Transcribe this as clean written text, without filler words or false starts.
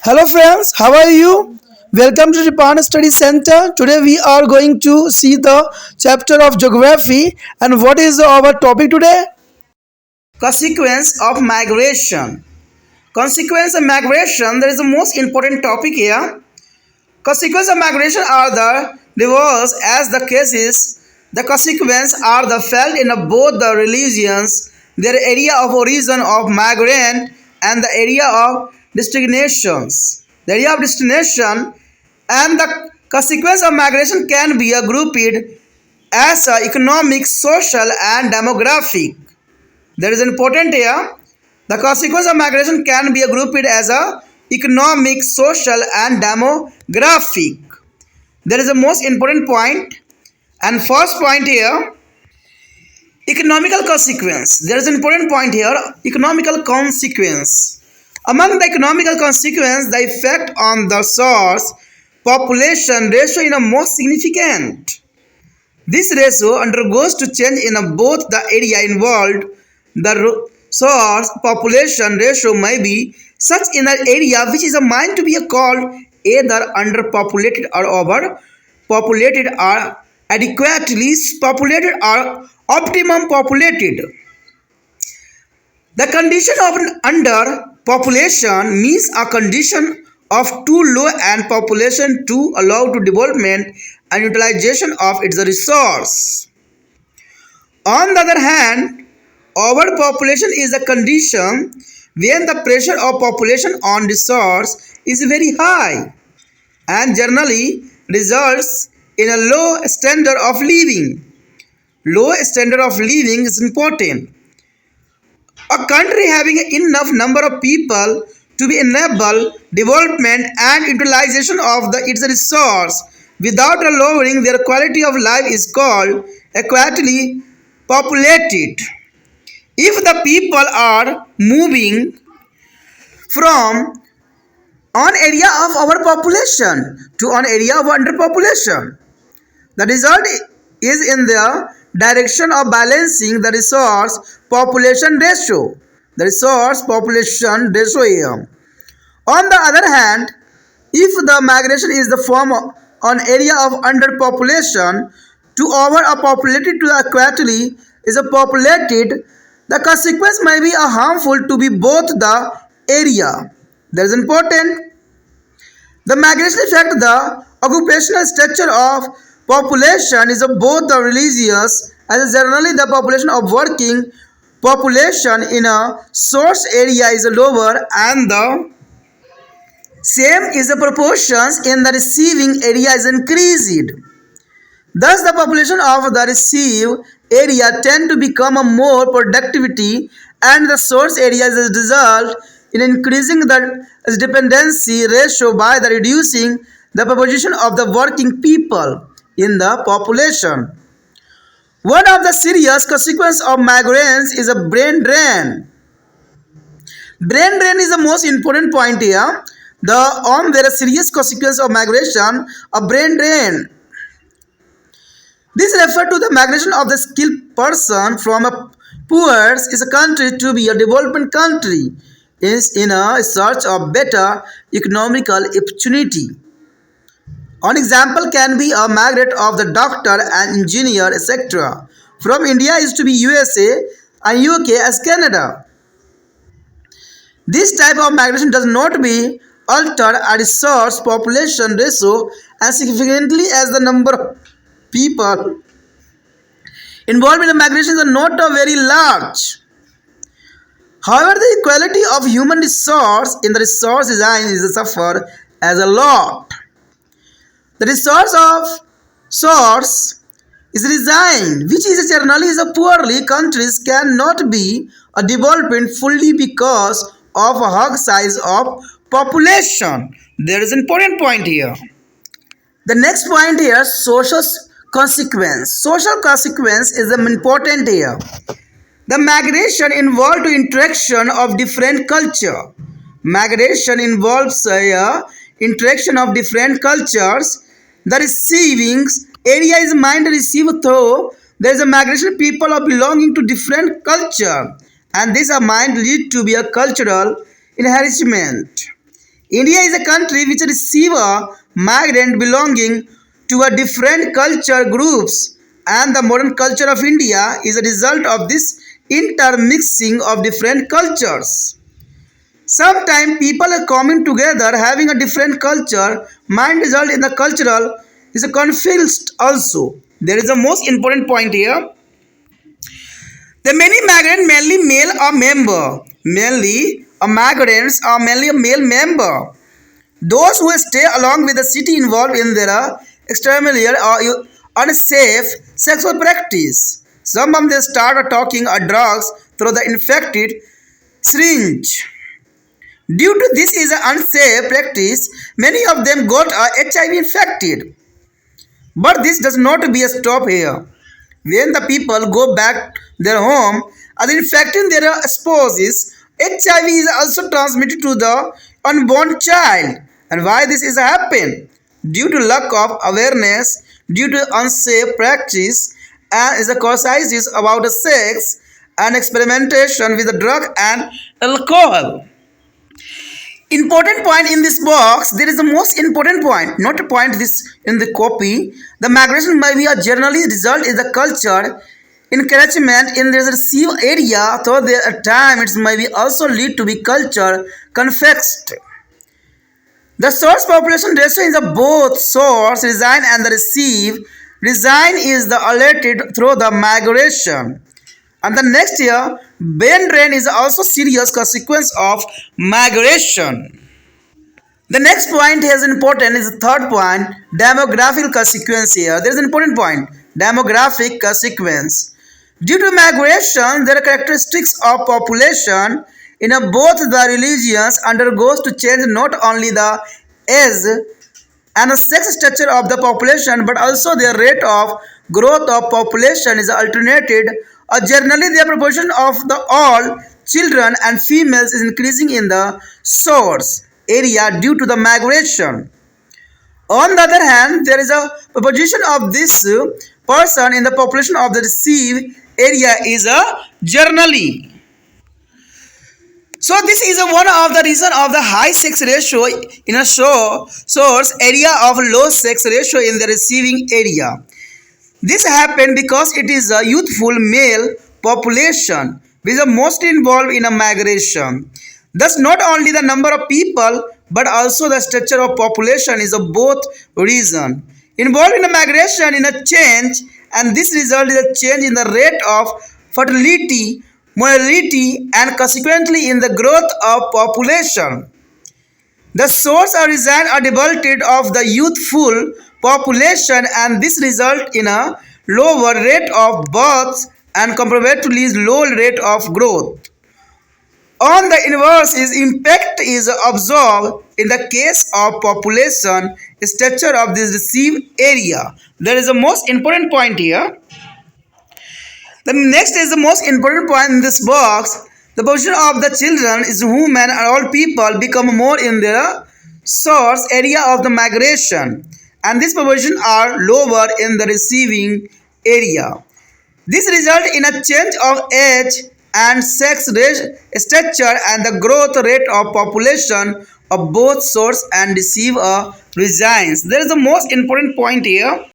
Hello friends, how are you? Welcome to the Partner Study Center. Today we are going to see the chapter of geography, and what is our topic today? Consequence of migration. Consequence of migration, that is the most important topic here. Consequences of migration are the diverse as the cases. The consequences are the felt in both the religions, their area of origin of migrant and the area of destinations. The area of destination and the consequence of migration can be grouped as economic, social and demographic. That is important here. The consequence of migration can be grouped as economic, social and demographic. That is the most important point. And first point here, economical consequence. There is an important point here, economical consequence. Among the economical consequence, the effect on the source population ratio is most significant. This ratio undergoes to change in both the area involved. The source population ratio may be such in an area which is meant to be called either underpopulated or overpopulated or adequately populated or optimum populated. The condition of an underpopulation means a condition of too low an population to allow to development and utilization of its resource. On the other hand, overpopulation is the condition when the pressure of population on resource is very high and generally results in a low standard of living. Low standard of living is important. A country having enough number of people to be enable development and utilization of its resource without lowering their quality of life is called adequately populated. If the people are moving from an area of overpopulation to an area of underpopulation, the result is in the direction of balancing the resource population ratio. The resource population ratio here. On the other hand, if the migration is the form of an area of underpopulation to over a populated to adequately is a populated, the consequence may be a harmful to be both the area. That is important. The migration affect the occupational structure of population is both the religious as generally the population of working population in a source area is lower and the same is the proportions in the receiving area is increased. Thus the population of the receive area tend to become a more productivity and the source area is a result in increasing the dependency ratio by the reducing the proportion of the working people in the population. One of the serious consequences of migrants is a brain drain. Brain drain is the most important point here. There are serious consequences of migration, a brain drain. This refers to the migration of the skilled person from a poor is a country to be a development country is in a search of better economical opportunity. An example can be a migrant of the doctor and engineer etc. from India is to be USA and UK as Canada. This type of migration does not be alter a resource population ratio as significantly as the number of people involved in the migration is not very large. However, the equality of human resource in the resource design is suffer as a lot. The resource of source is designed, which is generally is a poorly countries cannot be a development fully because of a high size of population. There is an important point here. The next point here, social consequence. Social consequence is important here. The migration involved interaction of different culture. Migration involves interaction of different cultures. The receiving area is mind received through there is a migration people are belonging to different culture and this mind lead to be a cultural enhancement. India is a country which receive a migrant belonging to a different culture groups, and the modern culture of India is a result of this intermixing of different cultures. Sometimes people are coming together having a different culture might result in the cultural is a conflict also. There is a most important point here. The many migrant mainly male are member. Mainly a migrants are mainly a male member. Those who stay along with the city involved in their extramarital or unsafe sexual practice. Some of them start talking drugs through the infected syringe. Due to this is an unsafe practice, many of them got HIV infected. But this does not be a stop here. When the people go back their home, other infecting their spouses, HIV is also transmitted to the unborn child. And why this is happen? Due to lack of awareness, due to unsafe practice, and is a causes about the sex and experimentation with the drug and alcohol. Important point in this box, there is the most important point, not a point this in the copy. The migration may be a generally result in the culture encouragement in the receive area, though there at times it may be also lead to be culture context. The source population ratio is the both source resign and the receive. Resign is the alerted through the migration. And the next year, brain drain is also serious consequence of migration. The next point is important is the third point, demographic consequence here. There is an important point, demographic consequence. Due to migration, there are characteristics of population in both the religions undergoes to change not only the age and the sex structure of the population but also their rate of growth of population is alternated. Generally, the proportion of the all children and females is increasing in the source area due to the migration. On the other hand, there is a proportion of this person in the population of the receive area is a generally. So this is one of the reason of the high sex ratio in a source area of low sex ratio in the receiving area. This happened because it is a youthful male population which is mostly involved in a migration. Thus, not only the number of people but also the structure of population is a both reason involved in a migration in a change, and this result is a change in the rate of fertility, mortality, and consequently in the growth of population. The source or reason are developed of the youthful population, and this result in a lower rate of birth and comparatively low rate of growth. On the inverse is impact is observed in the case of population structure of this received area. There is a most important point here. The next is the most important point in this box. The position of the children is women and all people become more in their source area of the migration, and this proportion are lower in the receiving area. This result in a change of age and sex structure and the growth rate of population of both source and receiver resigns. There is the most important point here.